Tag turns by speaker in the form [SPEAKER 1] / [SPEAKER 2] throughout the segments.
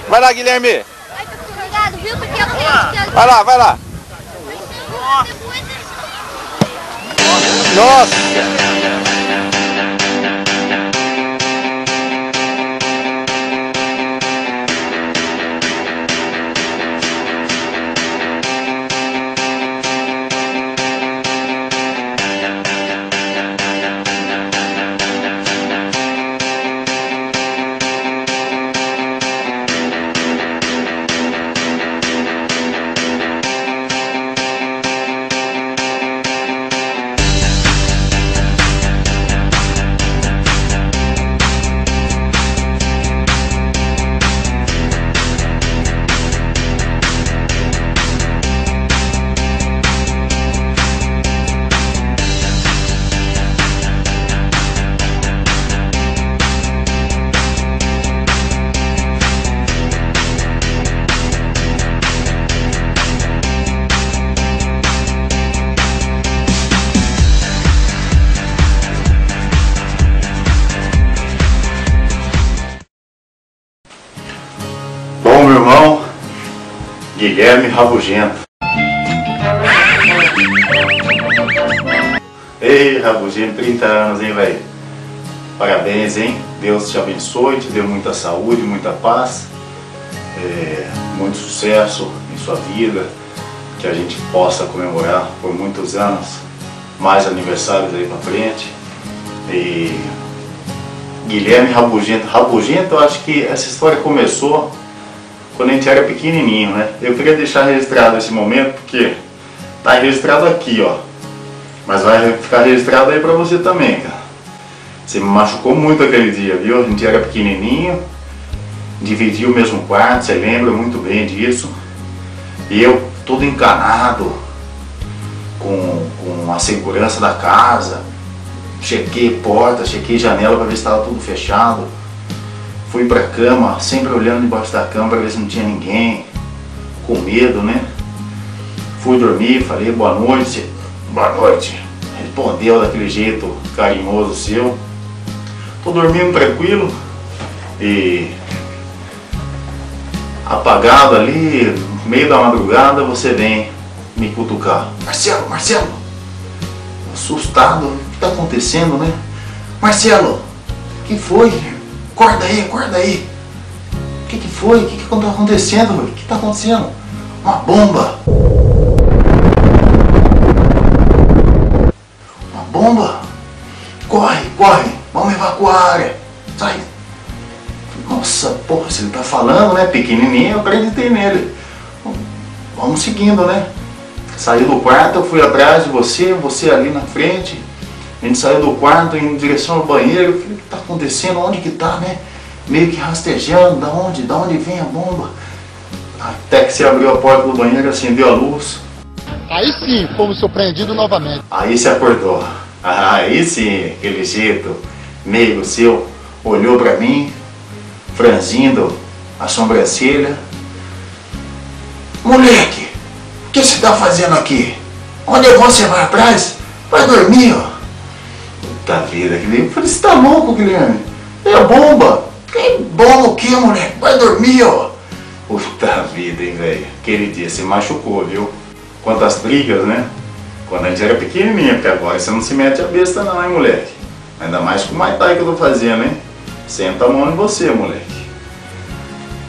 [SPEAKER 1] Vai lá, Guilherme.
[SPEAKER 2] Obrigado, viu? Porque eu não tenho...
[SPEAKER 1] Vai lá, vai lá. Nossa.
[SPEAKER 3] Bom, meu irmão, Guilherme Rabugento. Ei, Rabugento, 30 anos, hein, velho? Parabéns, hein? Deus te abençoe, te dê muita saúde, muita paz, muito sucesso em sua vida, que a gente possa comemorar por muitos anos, mais aniversários aí pra frente. E Guilherme Rabugento. Rabugento, eu acho que essa história começou quando a gente era pequenininho, né? Eu queria deixar registrado esse momento porque tá registrado aqui, ó. Mas vai ficar registrado aí pra você também, cara. Você me machucou muito aquele dia, viu? A gente era pequenininho, dividia o mesmo quarto, você lembra muito bem disso. E eu todo encanado com a segurança da casa. Chequei porta, chequei janela para ver se estava tudo fechado. Fui pra cama, sempre olhando debaixo da cama para ver se não tinha ninguém, com medo, né? Fui dormir, falei boa noite. Boa noite. Respondeu daquele jeito carinhoso seu. Tô dormindo tranquilo e apagado ali, no meio da madrugada, você vem me cutucar. Marcelo, Marcelo! Assustado, o que tá acontecendo, né? Marcelo, o que foi? Acorda aí, acorda aí. O que foi? O que tá acontecendo? O que tá acontecendo? Uma bomba. Uma bomba? Corre, corre. Vamos evacuar a área. Sai. Nossa, porra, se ele tá falando, né? Pequenininho, eu acreditei nele. Vamos seguindo, né? Saí do quarto, eu fui atrás de você, você ali na frente. A gente saiu do quarto em direção ao banheiro. Eu falei, o que tá acontecendo? Onde que tá, né? Meio que rastejando, da onde vem a bomba? Até que você abriu a porta do banheiro, acendeu a luz.
[SPEAKER 4] Aí sim, fomos surpreendidos novamente.
[SPEAKER 3] Aí você acordou. Aí sim, aquele jeito meio seu, olhou pra mim, franzindo a sobrancelha. Moleque, o que você tá fazendo aqui? Onde você vai atrás? Vai dormir, ó. Puta vida, Guilherme. Eu falei, você tá louco, Guilherme? É bomba. Que bomba o que, moleque? Vai dormir, ó. Puta vida, hein, velho. Aquele dia você machucou, viu? Quantas brigas, né? Quando a gente era pequenininha, porque agora você não se mete a besta não, hein, moleque? Ainda mais com o Muay Thai que eu tô fazendo, hein? Senta a mão em você, moleque.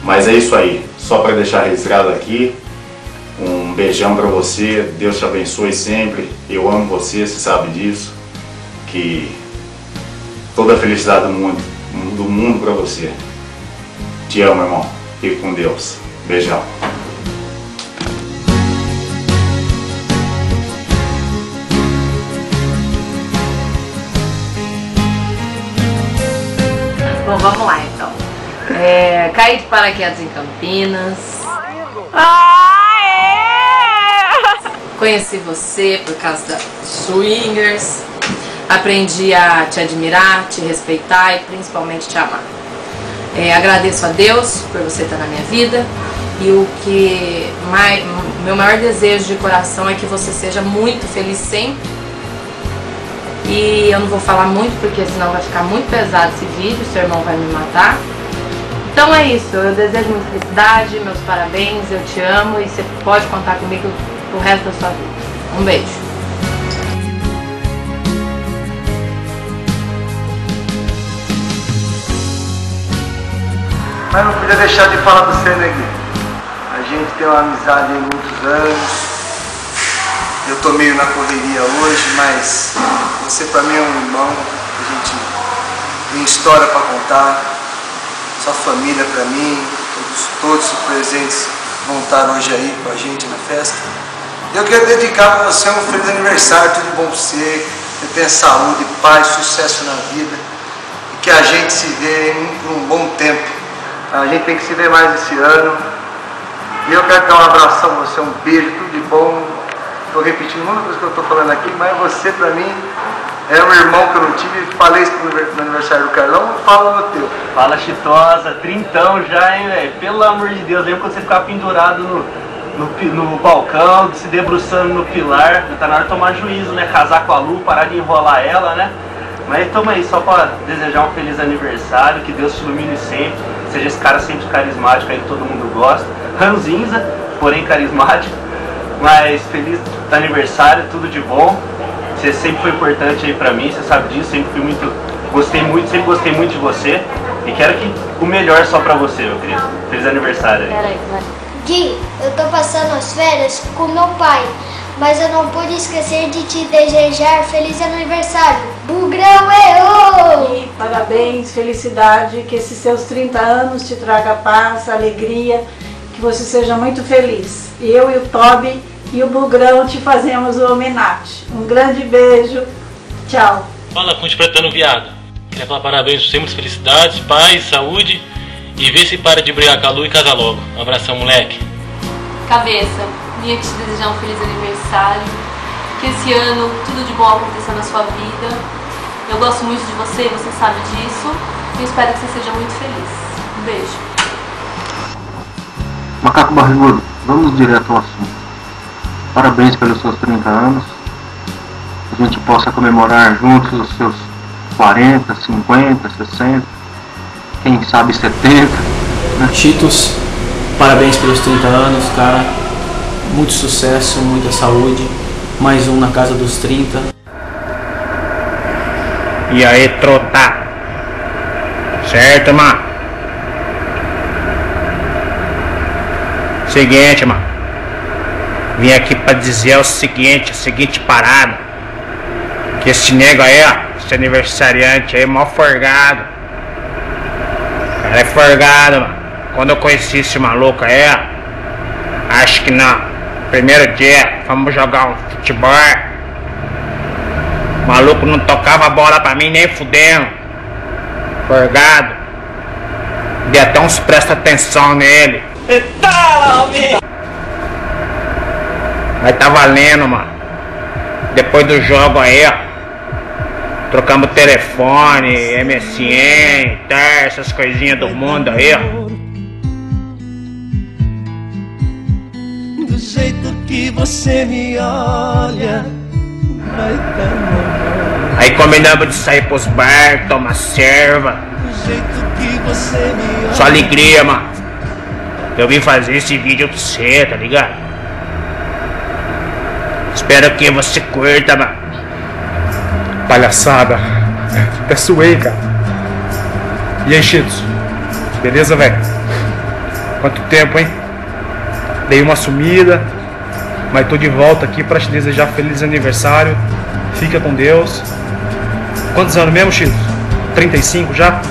[SPEAKER 3] Mas é isso aí. Só pra deixar registrado aqui. Um beijão pra você. Deus te abençoe sempre. Eu amo você, você sabe disso. Que toda a felicidade do mundo pra você. Te amo, irmão. Fique com Deus. Beijão.
[SPEAKER 5] Bom, vamos lá então. Caí de paraquedas em Campinas. Conheci você por causa da Swingers. Aprendi a te admirar, te respeitar e principalmente te amar. Agradeço a Deus por você estar na minha vida. E meu maior desejo de coração é que você seja muito feliz sempre. E eu não vou falar muito porque senão vai ficar muito pesado esse vídeo, seu irmão vai me matar. Então é isso, eu desejo muita felicidade, meus parabéns, eu te amo e você pode contar comigo pro resto da sua vida. Um beijo.
[SPEAKER 1] Mas não podia deixar de falar do você, né, Gui? A gente tem uma amizade há muitos anos. Eu tô meio na correria hoje, mas você pra mim é um irmão. A gente tem história pra contar. Sua família pra mim, todos os presentes vão estar hoje aí com a gente na festa. Eu quero dedicar pra você um feliz aniversário, tudo de bom pra você. Que você tenha saúde, paz, sucesso na vida. E que a gente se vê por um bom tempo. A gente tem que se ver mais esse ano. E eu quero dar um abração a você, um beijo, tudo de bom. Estou repetindo muita coisa que eu estou falando aqui, mas você para mim é um irmão que eu não tive. Falei isso no aniversário do Carlão, fala no teu.
[SPEAKER 6] Fala, Chitosa, trintão já, hein, velho? Pelo amor de Deus, lembra quando você ficava pendurado no balcão, se debruçando no pilar. Tá na hora de tomar juízo, né? Casar com a Lu, parar de enrolar ela, né? Mas toma aí, só para desejar um feliz aniversário, que Deus te ilumine sempre, seja esse cara sempre carismático aí que todo mundo gosta, ranzinza, porém carismático, mas feliz aniversário, tudo de bom, você sempre foi importante aí pra mim, você sabe disso, sempre gostei muito de você e quero que o melhor só pra você, meu querido. Feliz aniversário aí.
[SPEAKER 2] Gui, eu tô passando as férias com meu pai, mas eu não pude esquecer de te desejar feliz aniversário. Bugrão eu!
[SPEAKER 7] E parabéns, felicidade, que esses seus 30 anos te traga paz, alegria, que você seja muito feliz. Eu e o Toby e o Bugrão te fazemos o homenagem. Um grande beijo, tchau.
[SPEAKER 8] Fala, Conte Pretano Viado. Queria falar parabéns, sempre felicidades, paz, saúde e vê se para de brigar com a Lu e casa logo. Um abração, moleque.
[SPEAKER 9] Cabeça, vinha te desejar um feliz aniversário, que esse ano tudo de bom aconteça na sua vida. Eu gosto muito de você, você sabe disso, e espero que você seja muito feliz. Um beijo.
[SPEAKER 10] Macaco Barrigudo, vamos direto ao assunto. Parabéns pelos seus 30 anos. Que a gente possa comemorar juntos os seus 40, 50, 60, quem sabe 70. Né?
[SPEAKER 11] Cheetos, parabéns pelos 30 anos, cara. Muito sucesso, muita saúde. Mais um na casa dos 30.
[SPEAKER 12] E aí, trota? Certo, mano? Seguinte, mano. Vim aqui pra dizer o seguinte, a seguinte parada. Que esse nego aí, ó, esse aniversariante aí, mó forgado. O cara é forgado, mano. Quando eu conheci esse maluco aí, ó, acho que no primeiro dia, fomos jogar um futebol. O maluco não tocava a bola pra mim nem fudendo. Forgado. Dei até uns presta atenção nele. Mas tá valendo, mano. Depois do jogo aí, ó, trocamos telefone, MSN, tá, essas coisinhas do mundo aí, ó.
[SPEAKER 13] Do jeito que você me olha, vai tá.
[SPEAKER 12] Aí combinamos de sair pros bar, tomar serva.
[SPEAKER 13] Do jeito que você me olha.
[SPEAKER 12] Só alegria, mano. Eu vim fazer esse vídeo pra você, tá ligado? Espero que você curta, mano.
[SPEAKER 14] Palhaçada. Até suei, cara. E aí, Cheetos? Beleza, velho? Quanto tempo, hein? Dei uma sumida, mas tô de volta aqui pra te desejar feliz aniversário. Fica com Deus. Quantos anos mesmo, Cheetos? 35 já?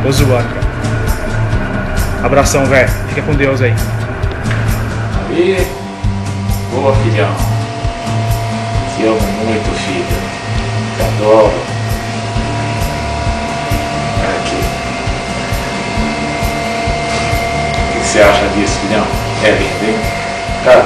[SPEAKER 14] Tô zoando, cara. Abração, velho. Fica com Deus aí.
[SPEAKER 3] Aí, boa, filhão. Te amo muito, filho. Te adoro. Aqui. O que você acha disso, filhão? É lindo, hein? Cara,